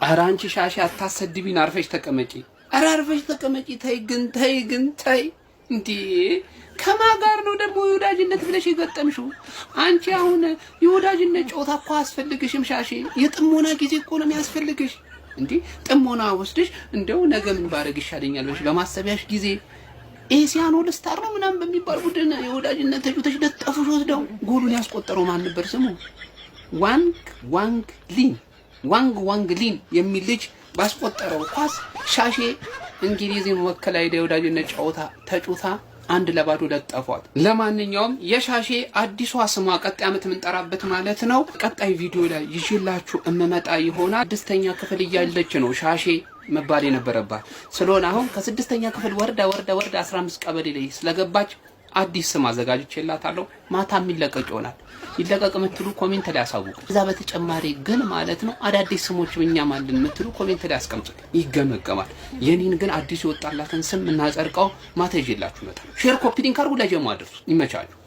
ኧረ አንቺ ሻሼ አታሰድቢን፣ አርፈሽ ተቀመጪ። ኧረ አርፈሽ ተቀመጪ። ተይ ግን ተይ እንዴ! ከማን ጋር ነው ደግሞ የወዳጅነት ብለሽ የገጠምሽው? አንቺ አሁን የወዳጅነት ጨዋታ እኮ አያስፈልግሽም ሻሼ። የጥሞና ጊዜ እኮ ነው የሚያስፈልግሽ። እንዴ ጥሞና ወስደሽ እንደው ነገ ምን ባረግ ይሻለኛል ብለሽ በማሰቢያሽ ጊዜ ኤሲያን ኦል ስታር ነው ምናምን በሚባል ቡድን የወዳጅነት ተጫውተሽ ለጠፉሽ ወስደው ጎሉን ያስቆጠረው ማን ነበር ስሙ? ዋንግ ሊን የሚል ልጅ ባስቆጠረው ኳስ ሻሼ እንግሊዝን ወክላ የወዳጅነት ጨዋታ ተጫውታ 1-2 ለጠፏት። ለማንኛውም የሻሼ አዲሷ ስሟ ቀጣይ ዓመት የምንጠራበት ማለት ነው ቀጣይ ቪዲዮ ላይ ይዤላችሁ እመመጣ ይሆናል። 6ኛ ክፍል እያለች ነው ሻሼ መባል የነበረባት። ስለሆነ አሁን ከ6ኛ ክፍል ወርዳ 15 ቀበሌ ላይ ስለገባች አዲስ ስም አዘጋጅቼላታለሁ። ማታ የሚለቀቅ ይሆናል። ይለቀቅ የምትሉ ኮሜንት ላይ አሳውቁ። እዛ በተጨማሪ ግን ማለት ነው አዳዲስ ስሞች እኛም አለን የምትሉ ኮሜንት ላይ አስቀምጡ፣ ይገመገማል። የኔን ግን አዲስ የወጣላትን ስም እናጸድቀው ማታ ይዤላችሁ እመጣለሁ። ሼር ኮፒ ሊንክ አድርጉ፣ ለጀማ አድርሱ። ይመቻችሁ።